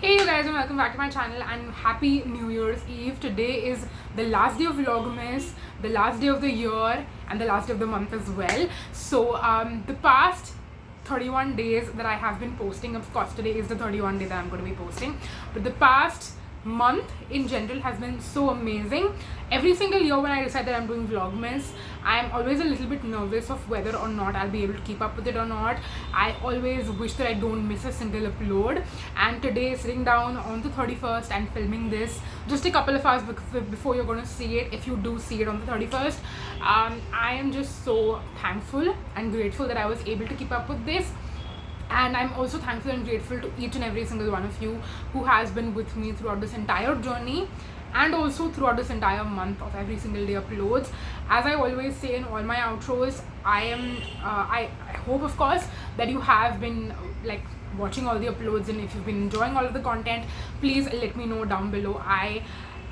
Hey you guys, and welcome back to my channel and happy New Year's Eve. Today is the last day of Vlogmas, the last day of the year and the last day of the month as well. So the past 31 days that I have been posting, of course today is the 31 day that I'm going to be posting, but the past month in general has been so amazing. Every single year when I decide that I'm doing Vlogmas, I'm always a little bit nervous of whether or not I'll be able to keep up with it or not. I always wish that I don't miss a single upload, and today sitting down on the 31st and filming this just a couple of hours before you're going to see it, if you do see it on the 31st, I am just so thankful and grateful that I was able to keep up with this. And I'm also thankful and grateful to each and every single one of you who has been with me throughout this entire journey and also throughout this entire month of every single day uploads. As I always say in all my outros, I hope of course that you have been like watching all the uploads, and if you've been enjoying all of the content, please let me know down below. I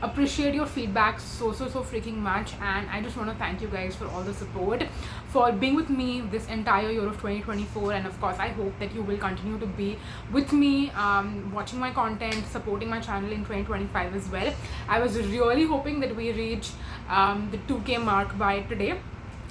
appreciate your feedback so freaking much, and I just want to thank you guys for all the support, for being with me this entire year of 2024. And of course I hope that you will continue to be with me, watching my content, supporting my channel in 2025 as well. I was really hoping that we reach the 2K mark by today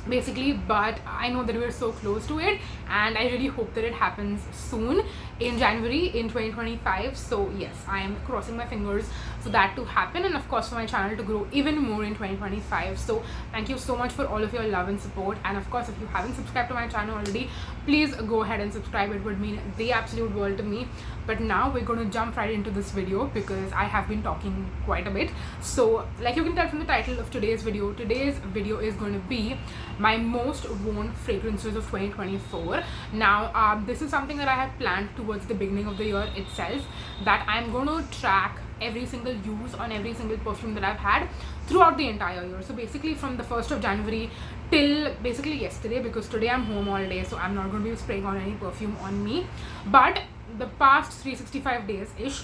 basically, but I know that we're so close to it, and I really hope that it happens soon in January in 2025. So yes, I am crossing my fingers for that to happen, and of course for my channel to grow even more in 2025. So thank you so much for all of your love and support, and of course if you haven't subscribed to my channel already, please go ahead and subscribe. It would mean the absolute world to me. But now we're going to jump right into this video because I have been talking quite a bit. So like you can tell from the title of today's video is going to be my most worn fragrances of 2024. Now this is something that I had planned towards the beginning of the year itself, that I'm going to track every single use on every single perfume that I've had throughout the entire year. So basically from the 1st of January till basically yesterday, because today I'm home all day, so I'm not going to be spraying on any perfume on me, but the past 365 days ish,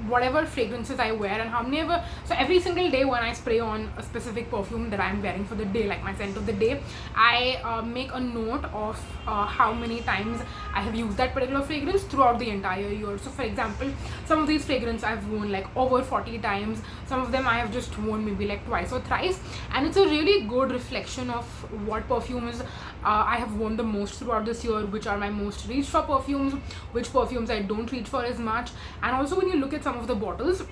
whatever fragrances I wear and how many ever, so every single day when I spray on a specific perfume that I'm wearing for the day, like my scent of the day, I make a note of how many times I have used that particular fragrance throughout the entire year. So for example, some of these fragrances I've worn like over 40 times, some of them I have just worn maybe like twice or thrice, and it's a really good reflection of what perfumes I have worn the most throughout this year, which are my most reached for perfumes, which perfumes I don't reach for as much. And also when you look at some of the bottles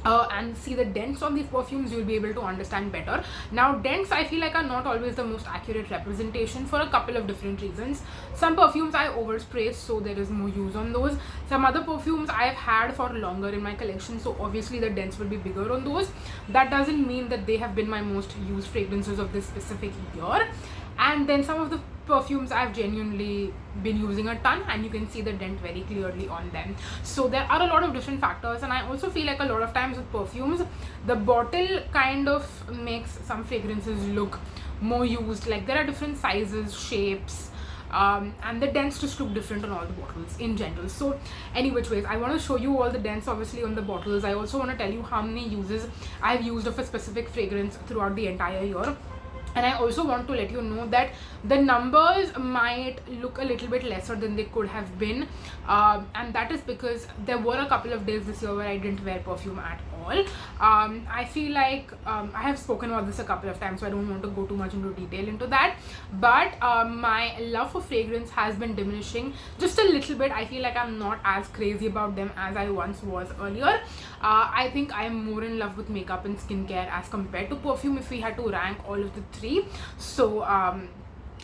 and see the dents on these perfumes, you'll be able to understand better. Now dents I feel like are not always the most accurate representation for a couple of different reasons. Some perfumes I overspray, so there is more use on those. Some other perfumes I have had for longer in my collection, so obviously the dents will be bigger on those. That doesn't mean that they have been my most used fragrances of this specific year. And then some of the perfumes I've genuinely been using a ton, and you can see the dent very clearly on them. So there are a lot of different factors, and I also feel like a lot of times with perfumes, the bottle kind of makes some fragrances look more used. Like there are different sizes, shapes, and the dents just look different on all the bottles in general. So any which ways, I want to show you all the dents obviously on the bottles. I also want to tell you how many uses I've used of a specific fragrance throughout the entire year. And I also want to let you know that the numbers might look a little bit lesser than they could have been, and that is because there were a couple of days this year where I didn't wear perfume at all. I feel like I have spoken about this a couple of times, so I don't want to go too much into detail into that, but my love for fragrance has been diminishing just a little bit. I feel like I'm not as crazy about them as I once was earlier. I think I am more in love with makeup and skincare as compared to perfume, if we had to rank all of the three. So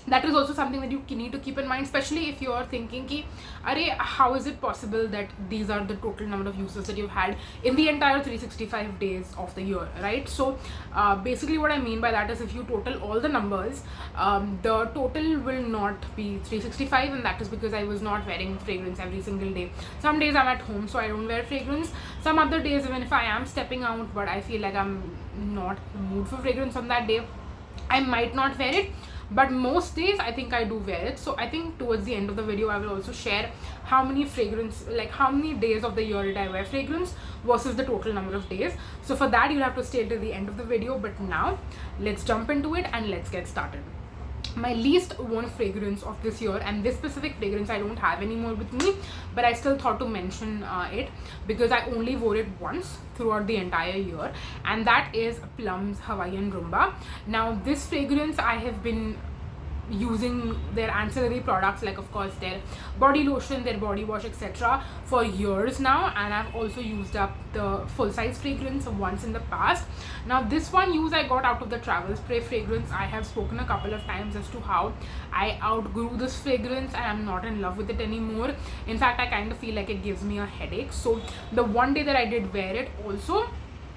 that is also something that you need to keep in mind, especially if you are thinking ki, Arey, how is it possible that these are the total number of uses that you've had in the entire 365 days of the year, right? So basically what I mean by that is, if you total all the numbers, the total will not be 365, and that is because I was not wearing fragrance every single day. Some days I'm at home, so I don't wear fragrance. Some other days, even if I am stepping out but I feel like I'm not in the mood for fragrance on that day, I might not wear it. But most days I think I do wear it. So I think towards the end of the video I will also share how many fragrance, like how many days of the year did I wear fragrance versus the total number of days. So for that you'll have to stay till the end of the video. But now let's jump into it and let's get started. my least worn fragrance of this year, and this specific fragrance I don't have anymore with me, but I still thought to mention it because I only wore it once throughout the entire year, and that is Plum's Hawaiian Rumba. Now this fragrance I have been using their ancillary products, like of course their body lotion, their body wash, etc., for years now, and I've also used up the full size fragrance once in the past. Now this one use I got out of the travel spray fragrance. I have spoken a couple of times as to how I outgrew this fragrance and I'm not in love with it anymore. In fact, I kind of feel like it gives me a headache. So the one day that I did wear it also,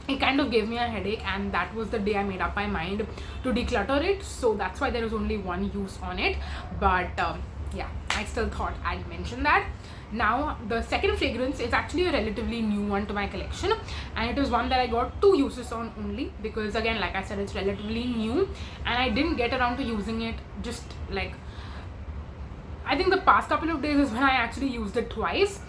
it kind of gave me a headache, and that was the day I made up my mind to declutter it. So that's why there is only one use on it, but yeah, I still thought I'd mention that. Now the second fragrance is actually a relatively new one to my collection, and it is one that I got 2 uses on only, because again, like I said, it's relatively new and I didn't get around to using it. Just like, I think the past couple of days is when I actually used it twice.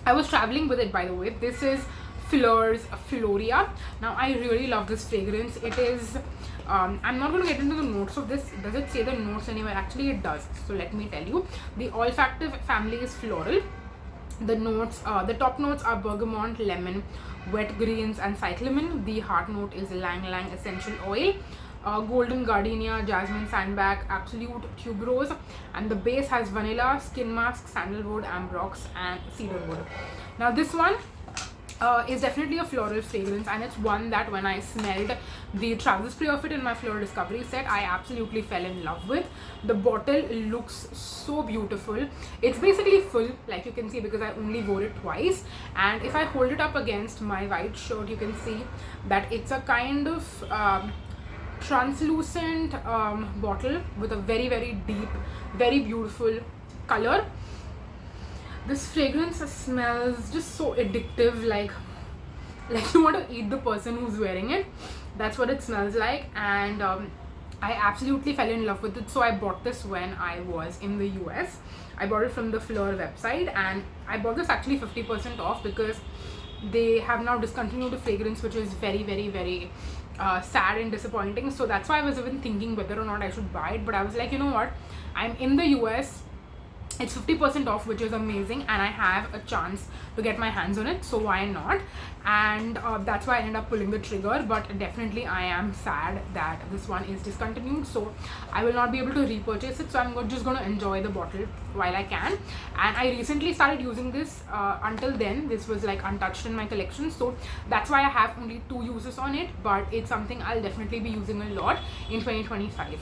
I was traveling with it, by the way. This is Fleur's Floria. Now I really love this fragrance. It is I'm not going to get into the notes of this. Does it say the notes anywhere? Actually it does, so let me tell you. The olfactive family is floral. The notes, the top notes are bergamot, lemon, wet greens and cyclamen. The heart note is ylang ylang essential oil, golden gardenia, jasmine, sandbag, absolute tuberose, and the base has vanilla, skin mask, sandalwood, ambrox and cedarwood. Now this one is definitely a floral fragrance, and it's one that when I smelled the travel spray of it in my floral discovery set, I absolutely fell in love with. The bottle looks so beautiful. It's basically full, like you can see, because I only wore it twice, and if I hold it up against my white shirt, you can see that it's a kind of translucent bottle with a very, very deep, very beautiful color. This fragrance smells just so addictive, like you want to eat the person who's wearing it. That's what it smells like, and I absolutely fell in love with it. So I bought this when I was in the US. I bought it from the Fleur website, and I bought this actually 50% off because they have now discontinued the fragrance, which is very, very, very sad and disappointing. So that's why I was even thinking whether or not I should buy it, but I was like, you know what, I'm in the US, it's 50% off, which is amazing, and I have a chance to get my hands on it, so why not? And that's why I ended up pulling the trigger. But definitely I am sad that this one is discontinued, so I will not be able to repurchase it. So I'm just going to enjoy the bottle while I can. And I recently started using this. Until then this was like untouched in my collection, so that's why I have only 2 uses on it, but it's something I'll definitely be using a lot in 2025.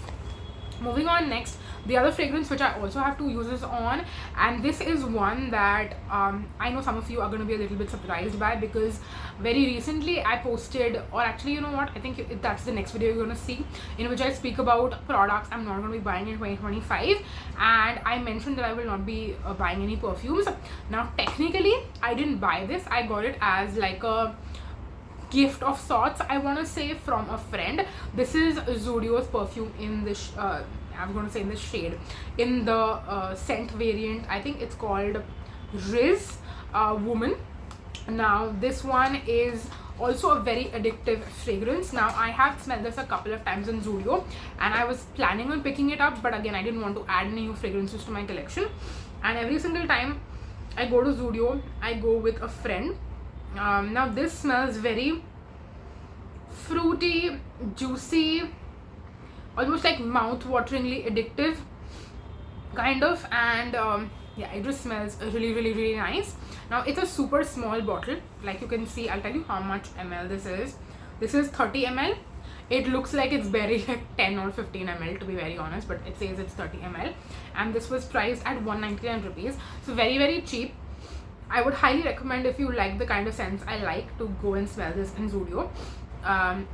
Moving on, next, the other fragrance which I also have 2 uses on, and this is one that I know some of you are going to be a little bit surprised by, because very recently I posted, or actually, you know what, I think that's the next video you're going to see, in which I speak about products I'm not going to be buying in 2025, and I mentioned that I will not be buying any perfumes. Now technically I didn't buy this, I got it as like a gift of sorts, I want to say, from a friend. This is Zudio's perfume in this I'm going to say in this shade, in the scent variant. I think it's called Riz Woman. Now this one is also a very addictive fragrance. Now I have smelled this a couple of times in Zudio, and I was planning on picking it up, but again I didn't want to add any new fragrances to my collection, and every single time I go to Zudio I go with a friend. Now this smells very fruity, juicy, almost like mouth-wateringly addictive kind of, and yeah, it just smells really, really, really nice. Now it's a super small bottle, like you can see. I'll tell you how much ml this is. This is 30 ml. It looks like it's barely like 10 or 15 ml, to be very honest, but it says it's 30 ml, and this was priced at 199 rupees, so very, very cheap. I would highly recommend, if you like the kind of scents I like, to go and smell this in Zudio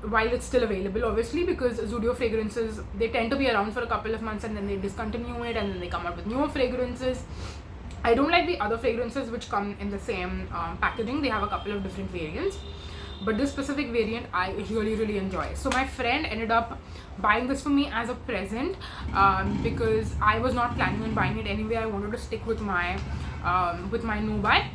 while it's still available, obviously, because Zudio fragrances, they tend to be around for a couple of months and then they discontinue it and then they come out with newer fragrances. I don't like the other fragrances which come in the same packaging. They have a couple of different variants, but this specific variant I really, really enjoy. So my friend ended up buying this for me as a present because I was not planning on buying it anyway. I wanted to stick with my no buy.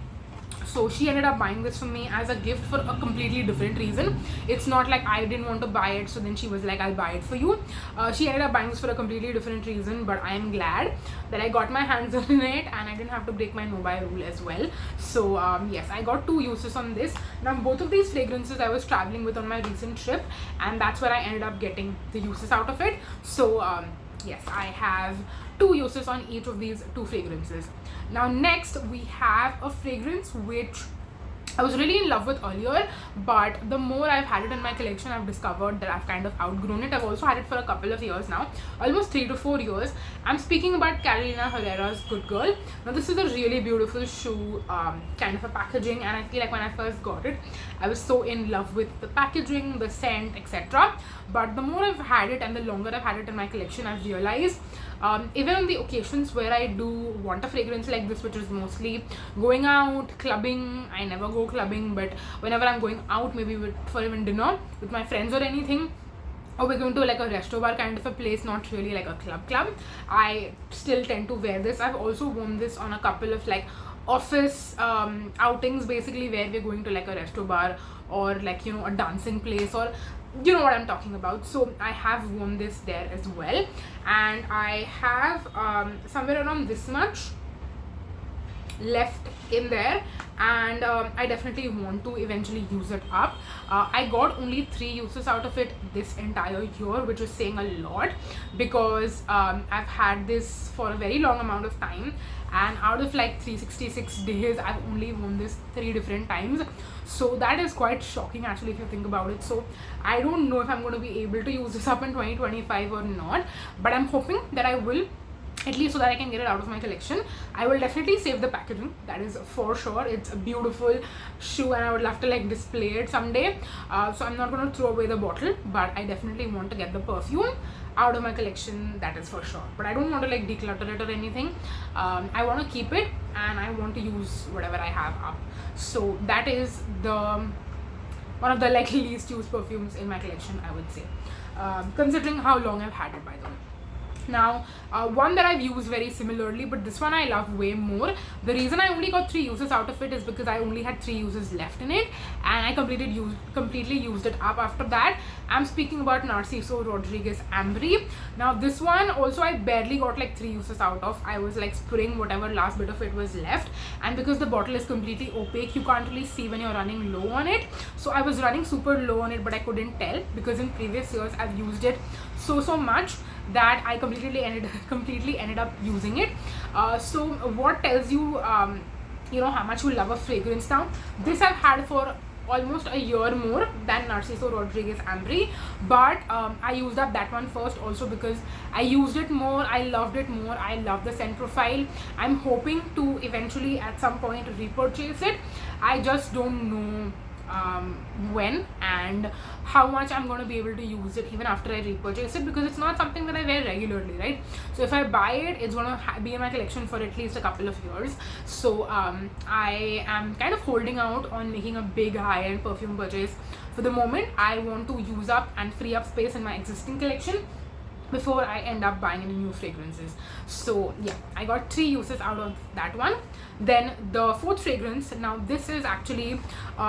So she ended up buying this for me as a gift for a completely different reason. It's not like I didn't want to buy it, so then she was like, I'll buy it for you. She ended up buying this for a completely different reason, but I am glad that I got my hands on it and I didn't have to break my no-buy rule as well. So yes, I got 2 uses on this. Now both of these fragrances I was traveling with on my recent trip, and that's where I ended up getting the uses out of it. So yes, I have 2 uses on each of these 2 fragrances. Now next we have a fragrance which I was really in love with earlier, but the more I've had it in my collection, I've discovered that I've kind of outgrown it. I've also had it for a couple of years now, almost 3 to 4 years. I'm speaking about Carolina Herrera's Good Girl. Now this is a really beautiful shoe, kind of a packaging, and I feel like when I first got it, I was so in love with the packaging, the scent, etc. But the more I've had it and the longer I've had it in my collection, I've realized even on the occasions where I do want a fragrance like this, which is mostly going out, clubbing. I never go clubbing, but whenever I'm going out, maybe for even dinner with my friends or anything, or we're going to like a resto bar kind of a place, not really like a club, I still tend to wear this. I've also worn this on a couple of like office outings, basically, where we're going to like a resto bar or like, you know, a dancing place, or you know what I'm talking about. So I have worn this there as well, and I have somewhere around this much left in there, and I definitely want to eventually use it up. I got only 3 uses out of it this entire year, which is saying a lot, because I've had this for a very long amount of time, and out of like 366 days I've only worn this 3 different times. So that is quite shocking actually if you think about it. So I don't know if I'm going to be able to use this up in 2025 or not, but I'm hoping that I will, at least so that I can get it out of my collection. I will definitely save the packaging, that is for sure. It's a beautiful shoe and I would love to like display it someday. So I'm not going to throw away the bottle, but I definitely want to get the perfume out of my collection, that is for sure. But I don't want to like declutter it or anything. I want to keep it and I want to use whatever I have up. So that is one of the like least used perfumes in my collection, I would say, considering how long I've had it, by the way. Now one that I've used very similarly, but this one I love way more. The reason I only got 3 uses out of it is because I only had 3 uses left in it, and I completely used it up after that. I'm speaking about Narciso Rodriguez Ambry. Now this one also I barely got like 3 uses out of. I was like spraying whatever last bit of it was left, and because the bottle is completely opaque, you can't really see when you're running low on it. So I was running super low on it, but I couldn't tell because in previous years I've used it so much that I completely ended up using it. So what tells you you know how much you love a fragrance. Now this I've had for almost a year more than Narciso Rodriguez Ambry, but I used up that one first also because I used it more, I loved it more, I love the scent profile. I'm hoping to eventually at some point repurchase it. I just don't know when and how much I'm going to be able to use it even after I repurchase it, because it's not something that I wear regularly, right? So if I buy it, it's going to be in my collection for at least a couple of years. So I am kind of holding out on making a big high-end perfume purchase for the moment. I want to use up and free up space in my existing collection before I end up buying any new fragrances. So yeah, I got 3 uses out of that one. Then the 4th fragrance, now this is actually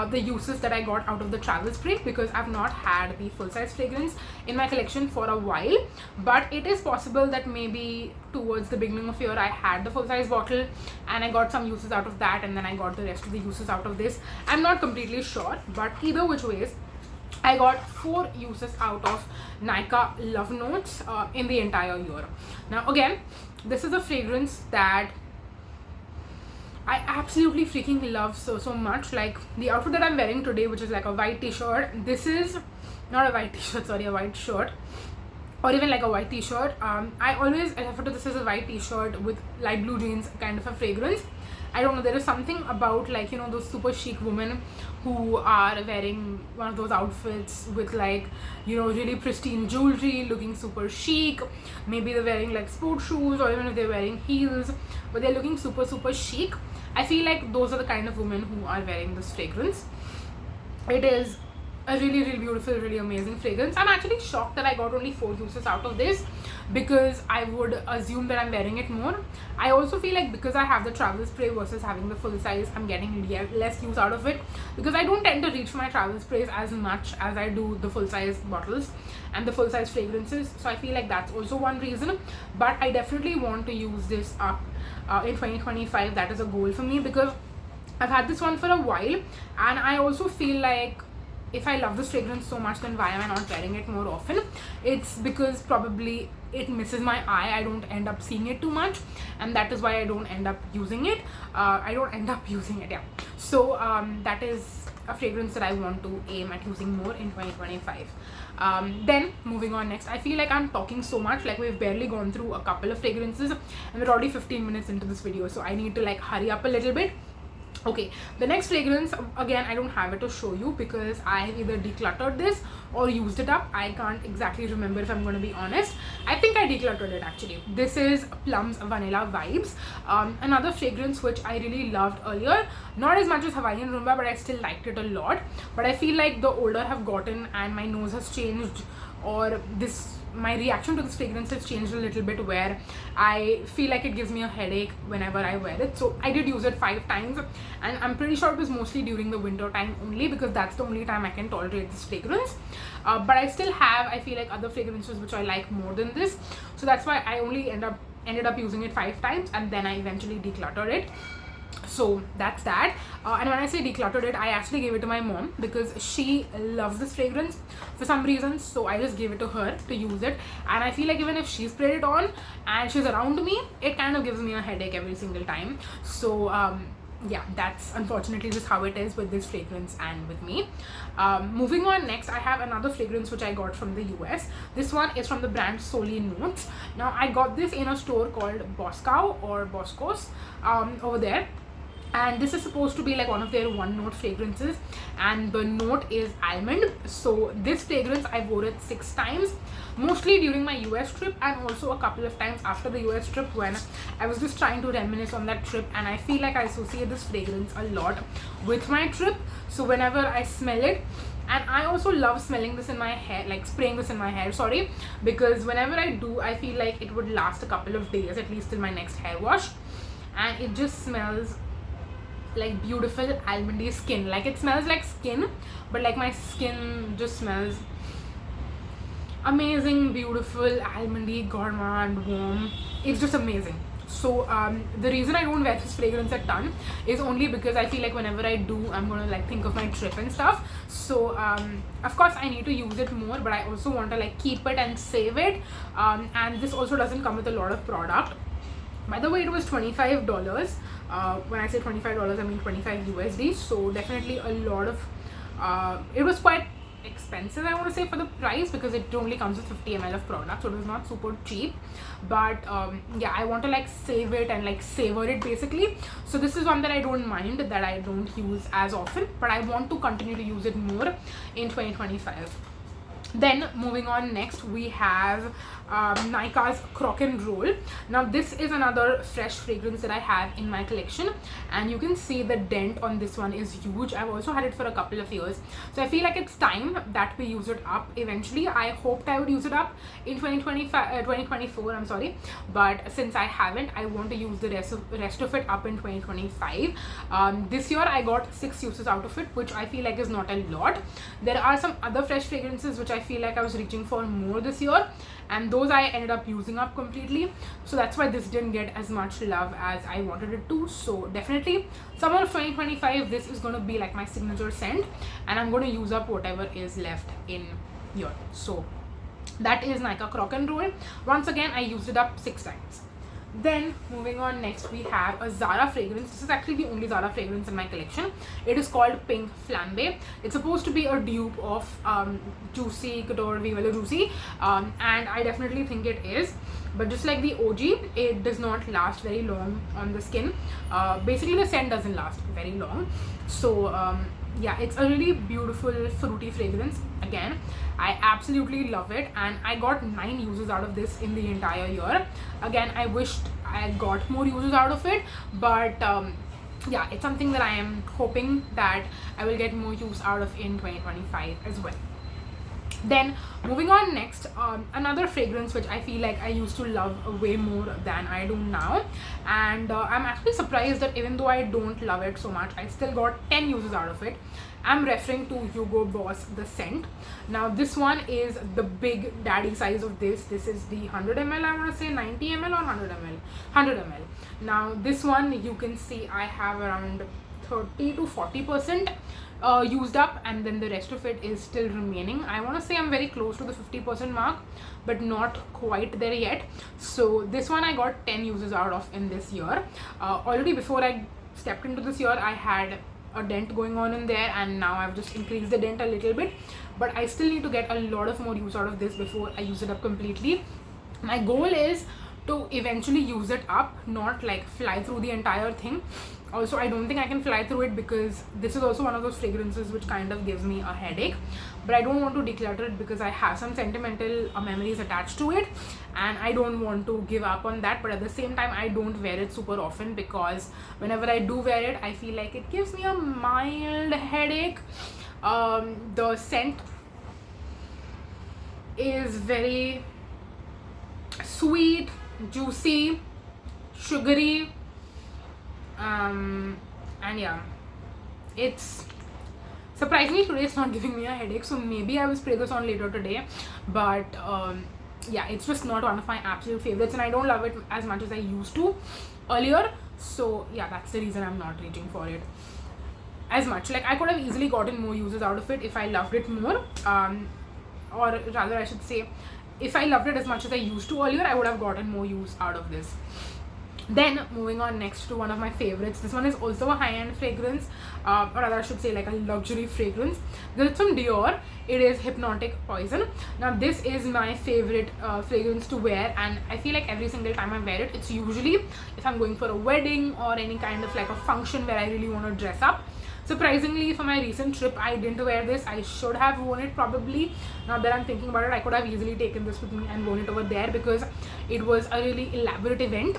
the uses that I got out of the travel spray, because I've not had the full-size fragrance in my collection for a while, but it is possible that maybe towards the beginning of year I had the full-size bottle and I got some uses out of that, and then I got the rest of the uses out of this. I'm not completely sure, but either which ways, I got 4 uses out of Nykaa Love Notes in the entire year. Now again, this is a fragrance that I absolutely freaking love so much. Like the outfit that I'm wearing today, which is like a white t-shirt, this is not a white t-shirt, sorry, a white shirt, or even like a white t-shirt. I always refer to this as a white t-shirt with light blue jeans kind of a fragrance. I don't know, there is something about like, you know, those super chic women who are wearing one of those outfits with like, you know, really pristine jewelry, looking super chic. Maybe they're wearing like sports shoes, or even if they're wearing heels, but they're looking super chic. I feel like those are the kind of women who are wearing this fragrance. It is a really, really beautiful, really amazing fragrance. I'm actually shocked that I got only 4 uses out of this, because I would assume that I'm wearing it more. I also feel like because I have the travel spray versus having the full size, I'm getting less use out of it, because I don't tend to reach for my travel sprays as much as I do the full size bottles and the full size fragrances. So I feel like that's also one reason. But I definitely want to use this up in 2025. That is a goal for me, because I've had this one for a while, and I also feel like if I love this fragrance so much, then why am I not wearing it more often? It's because probably it misses my eye. I don't end up seeing it too much, and that is why I don't end up using it. Yeah. So that is a fragrance that I want to aim at using more in 2025. Then moving on next, I feel like I'm talking so much, like we've barely gone through a couple of fragrances and we're already 15 minutes into this video, so I need to like hurry up a little bit. Okay, the next fragrance, again I don't have it to show you because I either decluttered this or used it up. I can't exactly remember, if I'm going to be honest. I think I decluttered it actually. This is Plum's Vanilla Vibes, another fragrance which I really loved earlier, not as much as Hawaiian Rumba, but I still liked it a lot. But I feel like the older I've gotten and my nose has changed, or my reaction to this fragrance has changed a little bit, where I feel like it gives me a headache whenever I wear it. So I did use it 5 times, and I'm pretty sure it was mostly during the winter time only, because that's the only time I can tolerate this fragrance. But I still have, I feel like, other fragrances which I like more than this, so that's why I only ended up using it 5 times, and then I eventually decluttered it. So that's that. And when I say decluttered it, I actually gave it to my mom because she loves this fragrance for some reason, so I just gave it to her to use it. And I feel like even if she sprayed it on and she's around me, it kind of gives me a headache every single time. So yeah, that's unfortunately just how it is with this fragrance and with me. Moving on, next I have another fragrance which I got from the US. This one is from the brand Soli Notes. Now I got this in a store called Boscow or Boscos over there, and this is supposed to be like one of their one note fragrances, and the note is almond. So this fragrance I wore it 6 times, mostly during my US trip and also a couple of times after the US trip when I was just trying to reminisce on that trip. And I feel like I associate this fragrance a lot with my trip, so whenever I smell it, and I also love smelling this in my hair, like spraying this in my hair, sorry, because whenever I do, I feel like it would last a couple of days, at least till my next hair wash, and it just smells like beautiful almondy skin. Like it smells like skin, but like my skin just smells amazing, beautiful, almondy, gourmand, warm. It's just amazing. So the reason I don't wear this fragrance a ton is only because I feel like whenever I do, I'm gonna like think of my trip and stuff. So of course I need to use it more, but I also want to like keep it and save it. And this also doesn't come with a lot of product. By the way, it was $25. When I say $25, I mean 25 USD. So definitely a lot of it was quite expensive, I want to say, for the price, because it only comes with 50 ml of product, so it was not super cheap. But yeah, I want to like save it and like savor it basically. So this is one that I don't mind, that I don't use as often, but I want to continue to use it more in 2025. Then moving on, next we have Nika's Crock and Roll. Now this is another fresh fragrance that I have in my collection, and you can see the dent on this one is huge. I've also had it for a couple of years, so I feel like it's time that we use it up eventually. I hoped I would use it up in 2024, I'm sorry, but since I haven't, I want to use the rest of it up in 2025. This year I got 6 uses out of it, which I feel like is not a lot. There are some other fresh fragrances which I feel like I was reaching for more this year, and those I ended up using up completely, so that's why this didn't get as much love as I wanted it to. So definitely summer of 2025, this is going to be like my signature scent, and I'm going to use up whatever is left in here. So that is Nika Crock and Roll. Once again, I used it up 6 times. Then moving on, next we have a Zara fragrance. This is actually the only Zara fragrance in my collection. It is called Pink Flambe. It's supposed to be a dupe of Juicy Couture Vive la Juicy, and I definitely think it is. But just like the OG, it does not last very long on the skin. Basically the scent doesn't last very long. So yeah, it's a really beautiful fruity fragrance. Again, I absolutely love it, and I got 9 uses out of this in the entire year. Again, I wished I got more uses out of it, but yeah, it's something that I am hoping that I will get more use out of in 2025 as well. Then moving on next, another fragrance which I feel like I used to love way more than I do now, and I'm actually surprised that even though I don't love it so much, I still got 10 uses out of it. I'm referring to Hugo Boss the scent. Now this one is the big daddy size of this. This is the 100 ml, I want to say 90 ml or 100 ml. 100 ml. Now this one, you can see I have around 30 to 40% used up, and then the rest of it is still remaining. I want to say I'm very close to the 50% mark, but not quite there yet. So this one I got 10 uses out of in this year. Already before I stepped into this year, I had a dent going on in there, and now I've just increased the dent a little bit, but I still need to get a lot of more use out of this before I use it up completely. My goal is to eventually use it up, not like fly through the entire thing. Also, I don't think I can fly through it because this is also one of those fragrances which kind of gives me a headache, but I don't want to declutter it because I have some sentimental memories attached to it, and I don't want to give up on that. But at the same time, I don't wear it super often because whenever I do wear it, I feel like it gives me a mild headache. The scent is very sweet, juicy, sugary, and yeah, it's surprisingly today it's not giving me a headache, so maybe I will spray this on later today. But yeah, it's just not one of my absolute favorites, and I don't love it as much as I used to earlier. So yeah, that's the reason I'm not reaching for it as much. Like, I could have easily gotten more uses out of it if I loved it more, or rather I should say, if I loved it as much as I used to earlier, I would have gotten more use out of this. Then moving on next to one of my favorites. This one is also a high-end fragrance, or rather I should say like a luxury fragrance. This is from Dior. It is Hypnotic Poison. Now this is my favorite fragrance to wear, and I feel like every single time I wear it, it's usually if I'm going for a wedding or any kind of like a function where I really want to dress up. Surprisingly, for my recent trip, I didn't wear this. I should have worn it probably. Now that I'm thinking about it, I could have easily taken this with me and worn it over there because it was a really elaborate event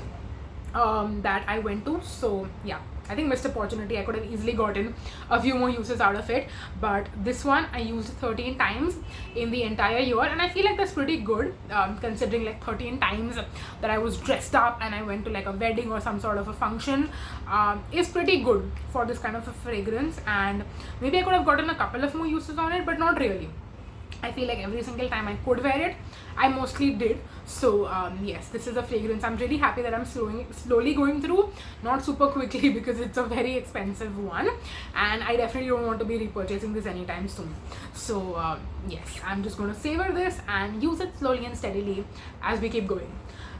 that I went to. So yeah, I think missed opportunity. I could have easily gotten a few more uses out of it, but this one I used 13 times in the entire year, and I feel like that's pretty good, considering like 13 times that I was dressed up and I went to like a wedding or some sort of a function is pretty good for this kind of a fragrance. And maybe I could have gotten a couple of more uses on it, but not really. I feel like every single time I could wear it, I mostly did. So yes, this is a fragrance I'm really happy that I'm slowly going through, not super quickly because it's a very expensive one, and I definitely don't want to be repurchasing this anytime soon. So yes, I'm just going to savor this and use it slowly and steadily as we keep going.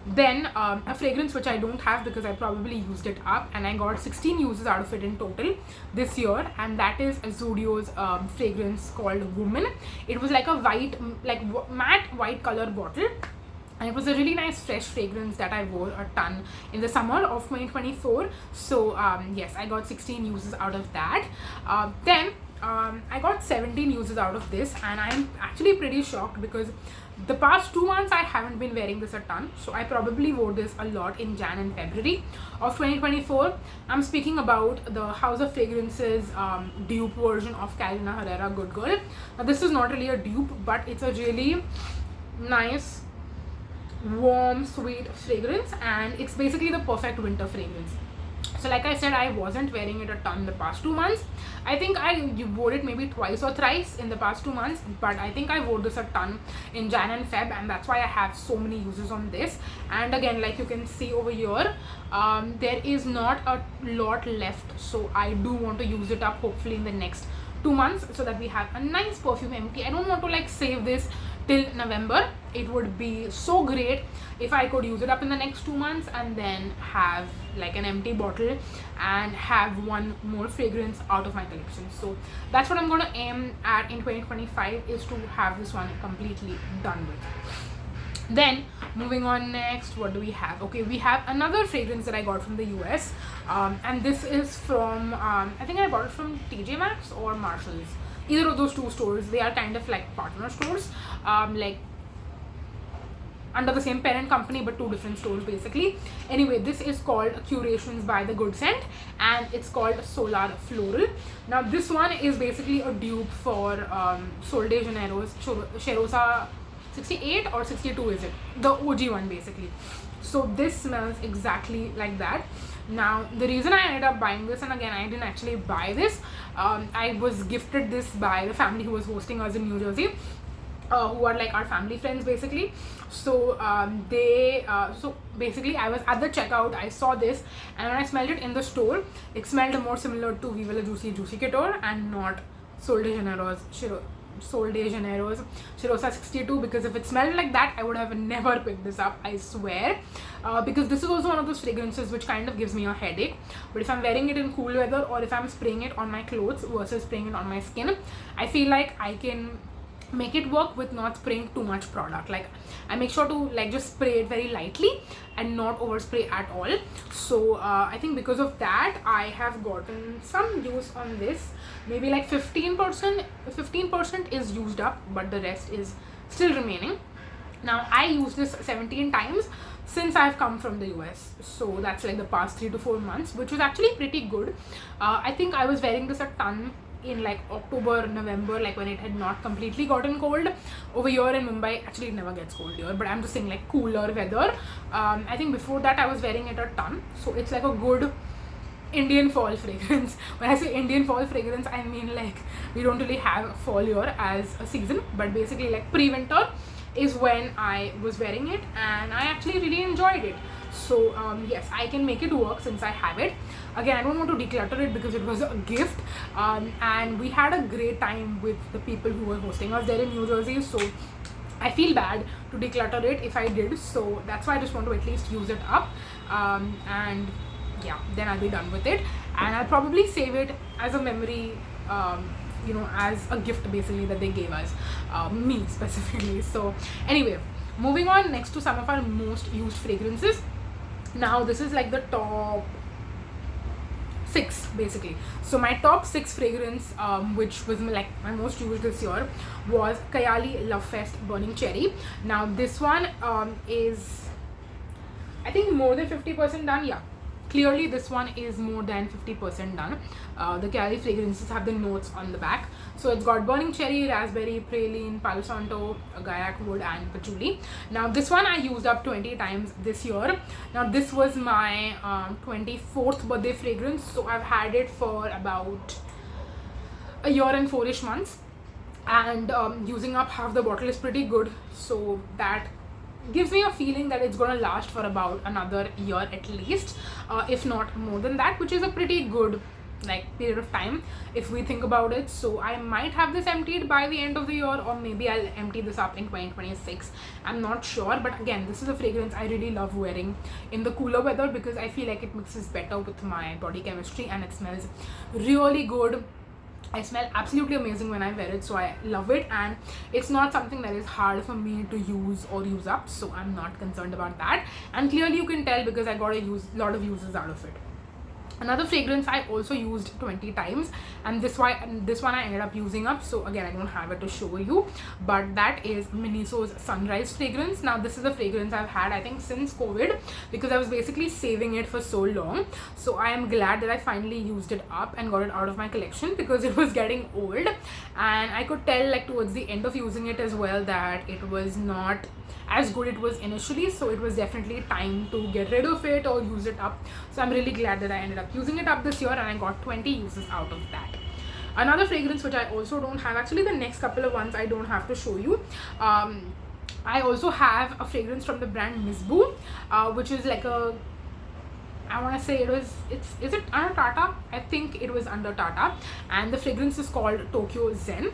Then a fragrance which I don't have because I probably used it up, and I got 16 uses out of it in total this year, and that is Zudio's fragrance called Woman. It was like a white, like matte white color bottle, and it was a really nice fresh fragrance that I wore a ton in the summer of 2024. So yes, I got 16 uses out of that. Then I got 17 uses out of this, and I'm actually pretty shocked because the past 2 months I haven't been wearing this a ton. So I probably wore this a lot in Jan and February of 2024. I'm speaking about the House of Fragrances dupe version of Carolina Herrera Good Girl. Now this is not really a dupe, but it's a really nice, warm, sweet fragrance, and it's basically the perfect winter fragrance. So like I said, I wasn't wearing it a ton the past 2 months. I think I wore it maybe twice or thrice in the past 2 months, but I think I wore this a ton in Jan and Feb, and that's why I have so many uses on this. And again, like you can see over here, there is not a lot left, so I do want to use it up hopefully in the next 2 months so that we have a nice perfume empty. I don't want to like save this till November. It would be so great if I could use it up in the next 2 months and then have like an empty bottle and have one more fragrance out of my collection. So that's what I'm going to aim at in 2025, is to have this one completely done with. Then moving on next, what do we have? Okay, we have another fragrance that I got from the US, and this is from I think I bought it from TJ Maxx or Marshalls, either of those two stores. They are kind of like partner stores. Like under the same parent company but two different stores basically. Anyway, this is called Curations by the Good Scent, and it's called Solar Floral. Now this one is basically a dupe for Sol de Janeiro's Cheirosa 68 or 62, is it? The OG one basically. So this smells exactly like that. Now the reason I ended up buying this, and again I didn't actually buy this, I was gifted this by the family who was hosting us in New Jersey, who are like our family friends basically. So so basically I was at the checkout, I saw this, and when I smelled it in the store, it smelled more similar to Viva La Juicy Couture and not Sol de Janeiro's Cheirosa 62, because if it smelled like that, I would have never picked this up, I swear. Because this is also one of those fragrances which kind of gives me a headache. But if I'm wearing it in cool weather, or if I'm spraying it on my clothes versus spraying it on my skin, I feel like I can make it work with not spraying too much product. Like I make sure to like just spray it very lightly and not overspray at all. So I think because of that, I have gotten some use on this. Maybe like 15% is used up, but the rest is still remaining. Now I used this 17 times since I've come from the US, so that's like the past 3 to 4 months, which was actually pretty good. I think I was wearing this a ton in like October, November, like when it had not completely gotten cold. Over here in Mumbai, actually it never gets cold here, but I'm just saying like cooler weather. I think before that I was wearing it a ton, so it's like a good Indian fall fragrance. When I say Indian fall fragrance, I mean like we don't really have fall here as a season, but basically like pre-winter is when I was wearing it, and I actually really enjoyed it. So yes, I can make it work since I have it. Again, I don't want to declutter it because it was a gift, and we had a great time with the people who were hosting us there in New Jersey, so I feel bad to declutter it if I did. So that's why I just want to at least use it up, and yeah, then I'll be done with it, and I'll probably save it as a memory, as a gift basically that they gave us, me specifically. So anyway, moving on next to some of our most used fragrances. Now this is like the top 6 basically. So my top 6 fragrance, which was like my most used this year, was Kayali Love Fest Burning Cherry. Now this one is I think more than 50% done. Yeah, clearly this one is more than 50% done. The Kayali fragrances have the notes on the back. So it's got burning cherry, raspberry, praline, palo santo, gaiac wood and patchouli. Now this one I used up 20 times this year. Now this was my 24th birthday fragrance, so I've had it for about a year and 4ish months, and using up half the bottle is pretty good. So that gives me a feeling that it's gonna last for about another year at least, if not more than that, which is a pretty good like period of time if we think about it. So I might have this emptied by the end of the year, or maybe I'll empty this up in 2026. I'm not sure, but again, this is a fragrance I really love wearing in the cooler weather because I feel like it mixes better with my body chemistry and it smells really good. I smell absolutely amazing when I wear it, so I love it, and it's not something that is hard for me to use or use up, so I'm not concerned about that. And clearly you can tell because I got a lot of uses out of it. Another fragrance I also used 20 times, and this one I ended up using up, so again I don't have it to show you, but that is Miniso's Sunrise fragrance. Now this is a fragrance I've had I think since COVID, because I was basically saving it for so long. So I am glad that I finally used it up and got it out of my collection because it was getting old, and I could tell like towards the end of using it as well that it was not as good it was initially, so it was definitely time to get rid of it or use it up. So I'm really glad that I ended up using it up this year, and I got 20 uses out of that. Another fragrance which I also don't have, actually the next couple of ones I don't have to show you. I also have a fragrance from the brand Misboo, which is like a, I want to say is it under Tata? I think it was under Tata, and the fragrance is called Tokyo Zen.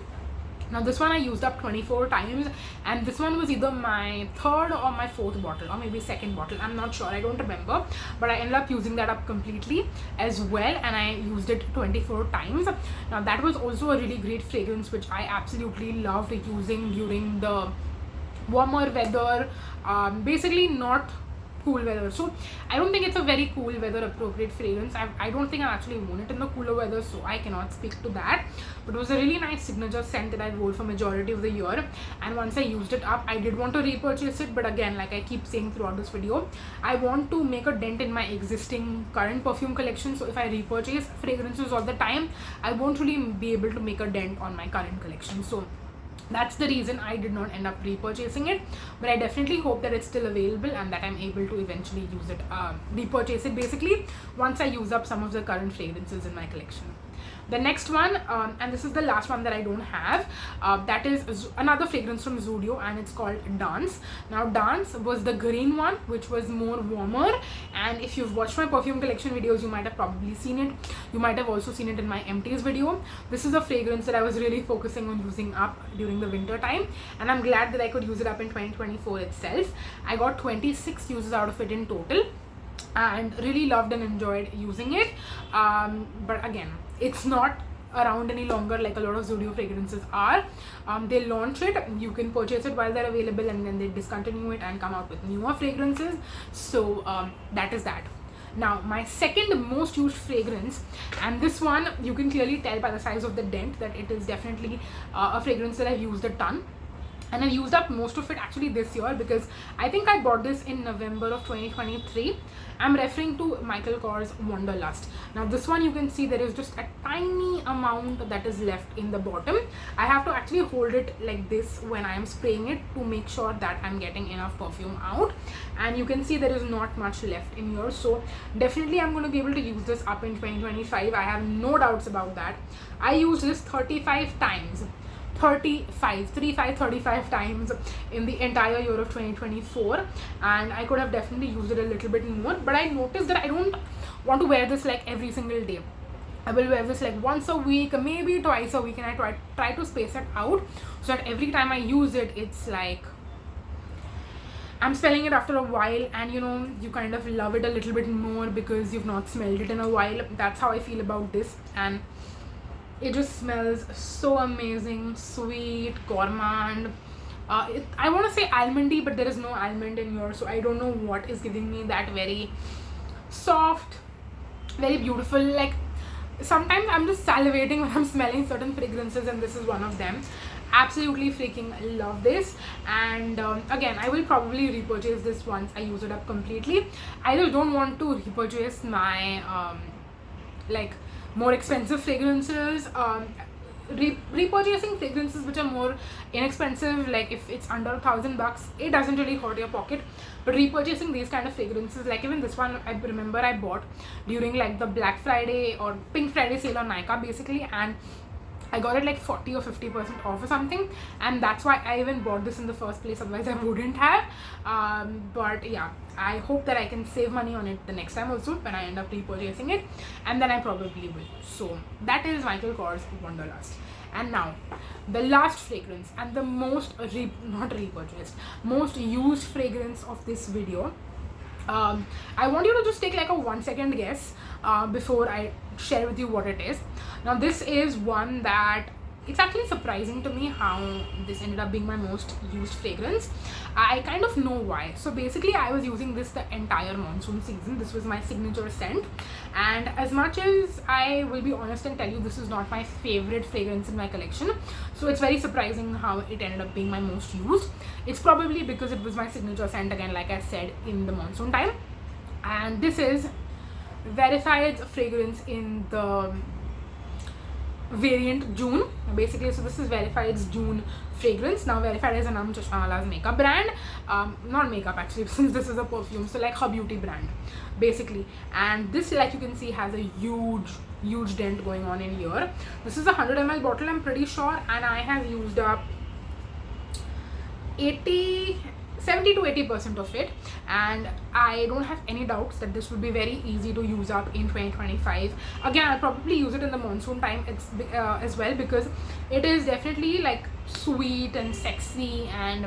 Now this one I used up 24 times, and this one was either my 3rd or my 4th bottle, or maybe 2nd bottle, I'm not sure, I don't remember, but I ended up using that up completely as well, and I used it 24 times. Now that was also a really great fragrance which I absolutely loved using during the warmer weather, basically not cool weather. So I don't think it's a very cool weather appropriate fragrance. I don't think I actually worn it in the cooler weather, so I cannot speak to that. But it was a really nice signature scent that I wore for majority of the year, and once I used it up, I did want to repurchase it. But again, like I keep saying throughout this video, I want to make a dent in my existing current perfume collection. So if I repurchase fragrances all the time, I won't really be able to make a dent on my current collection. So that's the reason I did not end up repurchasing it, but I definitely hope that it's still available and that I'm able to eventually use it, repurchase it basically once I use up some of the current fragrances in my collection. The next one, and this is the last one that I don't have, that is another fragrance from Zudio, and it's called Dance. Now Dance was the green one, which was more warmer, and if you've watched my perfume collection videos, you might have probably seen it. You might have also seen it in my empties video. This is a fragrance that I was really focusing on using up during the winter time, and I'm glad that I could use it up in 2024 itself. I got 26 uses out of it in total, and really loved and enjoyed using it. But again, it's not around any longer like a lot of Zudio fragrances are. They launch it, you can purchase it while they're available, and then they discontinue it and come out with newer fragrances. So that is that. Now my second most used fragrance, and this one you can clearly tell by the size of the dent that it is definitely a fragrance that I've used a ton. And I've used up most of it actually this year, because I think I bought this in November of 2023. I'm referring to Michael Kors Wanderlust. Now this one, you can see there is just a tiny amount that is left in the bottom. I have to actually hold it like this when I am spraying it to make sure that I'm getting enough perfume out. And you can see there is not much left in here. So definitely I'm going to be able to use this up in 2025. I have no doubts about that. I used this 35 times. 35 times in the entire year of 2024, and I could have definitely used it a little bit more, but I noticed that I don't want to wear this like every single day. I will wear this like once a week, maybe twice a week, and I try to space it out so that every time I use it, it's like I'm smelling it after a while, and you know, you kind of love it a little bit more because you've not smelled it in a while. That's how I feel about this, and it just smells so amazing, sweet, gourmand. I want to say almondy, but there is no almond in here, so I don't know what is giving me that very soft, very beautiful. Like sometimes I'm just salivating when I'm smelling certain fragrances, and this is one of them. Absolutely freaking love this, and again, I will probably repurchase this once I use it up completely. I just don't want to repurchase my like more expensive fragrances. Repurchasing fragrances which are more inexpensive, like if it's under $1,000, it doesn't really hurt your pocket. But repurchasing these kind of fragrances, like even this one, I remember I bought during like the Black Friday or Pink Friday sale on Nykaa basically, and I got it like 40 or 50% off or something, and that's why I even bought this in the first place, otherwise I wouldn't have. But yeah, I hope that I can save money on it the next time also when I end up repurchasing it, and then I probably will. So that is Michael Kors Wanderlust. And now the last fragrance and the most not repurchased, most used fragrance of this video. I want you to just take like a 1-second guess before I share with you what it is. Now this is one that it's actually surprising to me how this ended up being my most used fragrance. I kind of know why. So basically I was using this the entire monsoon season. This was my signature scent, and as much as I will be honest and tell you this is not my favorite fragrance in my collection, so it's very surprising how it ended up being my most used. It's probably because it was my signature scent, again like I said, in the monsoon time. And this is Verified's fragrance in the variant June basically. So this is Verified's June fragrance. Now Verified is a Nam Chashmawala's makeup brand, not makeup actually, since this is a perfume, so like her beauty brand basically. And this, like you can see, has a huge dent going on in here. This is a 100 ml bottle, I'm pretty sure, and I have used up 70 to 80% of it, and I don't have any doubts that this would be very easy to use up in 2025. Again, I'll probably use it in the monsoon time as well, because it is definitely like sweet and sexy and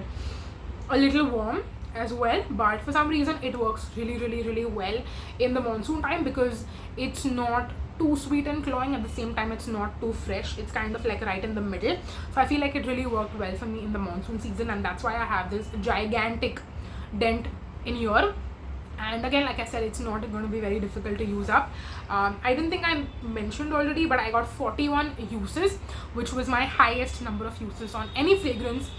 a little warm as well, but for some reason it works really well in the monsoon time because it's not too sweet and cloying, at the same time it's not too fresh. It's kind of like right in the middle, so I feel like it really worked well for me in the monsoon season, and that's why I have this gigantic dent in here. And again, like I said, it's not going to be very difficult to use up. I didn't think I mentioned already, but I got 41 uses, which was my highest number of uses on any fragrance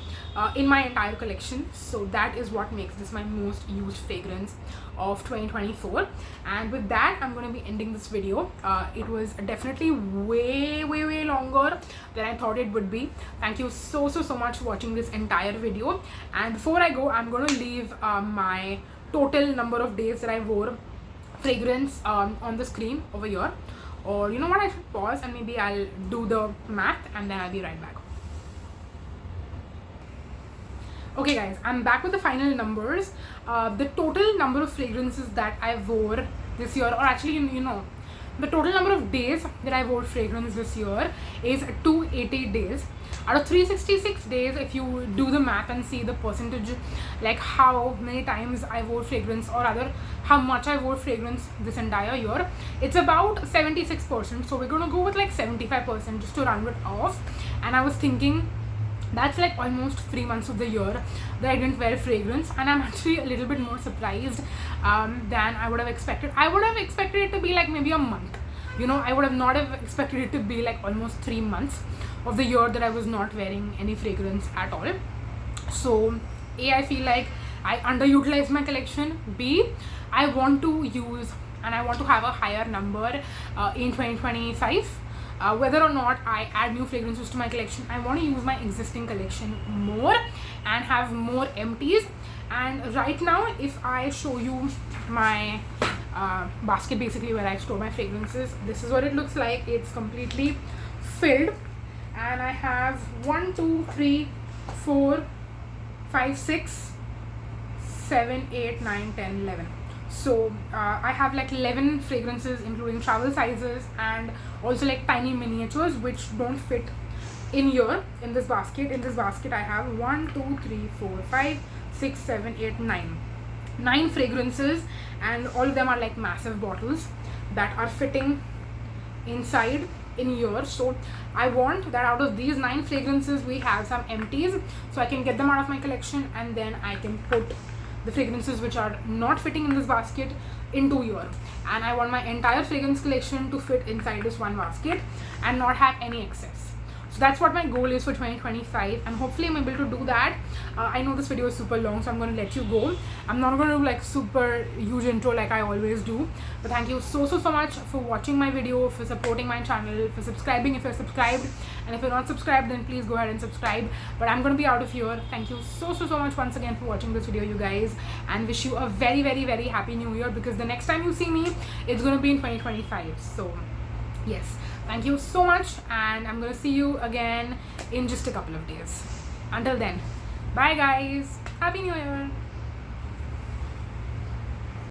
in my entire collection. So that is what makes this my most used fragrance of 2024. And with that, I'm going to be ending this video. It was definitely way longer than I thought it would be. Thank you so much for watching this entire video. And before I go, I'm going to leave my total number of days that I wore fragrance on the screen over here. Or you know what, I should pause and maybe I'll do the math and then I'll be right back. Okay guys, I'm back with the final numbers. The total number of fragrances that I wore this year, or actually you know, the total number of days that I wore fragrance this year is 280 days. Out of 366 days, if you do the math and see the percentage, like how many times I wore fragrance, or rather how much I wore fragrance this entire year, it's about 76%. So we're gonna go with like 75% just to round it off. And I was thinking that's like almost 3 months of the year that I didn't wear fragrance, and I'm actually a little bit more surprised than I would have expected. I would have expected it to be like maybe a month. You know, I would have not have expected it to be like almost 3 months of the year that I was not wearing any fragrance at all. So A, I feel like I underutilized my collection. B, I want to use and I want to have a higher number in 2025. Whether or not I add new fragrances to my collection, I want to use my existing collection more and have more empties. And right now, if I show you my basket, basically where I store my fragrances, this is what it looks like. It's completely filled, and I have 1 2 3 4 5 6 7 8 9 10 11. So I have like 11 fragrances, including travel sizes and also like tiny miniatures which don't fit in here in this basket. In this basket I have 1 2 3 4 5 6 7 8 9 fragrances, and all of them are like massive bottles that are fitting inside in here. So I want that out of these 9 fragrances we have some empties, so I can get them out of my collection, and then I can put the fragrances which are not fitting in this basket into here. And I want my entire fragrance collection to fit inside this one basket and not have any excess. So that's what my goal is for 2025, and hopefully I'm able to do that. I know this video is super long, so I'm going to let you go. I'm not going to do like super huge intro like I always do, but thank you so much for watching my video, for supporting my channel, for subscribing if you're subscribed, and if you're not subscribed then please go ahead and subscribe. But I'm going to be out of here. Thank you so much once again for watching this video, you guys, and wish you a very happy new year, because the next time you see me it's going to be in 2025. So yes, thank you so much, and I'm gonna see you again in just a couple of days. Until then, bye guys, happy new year.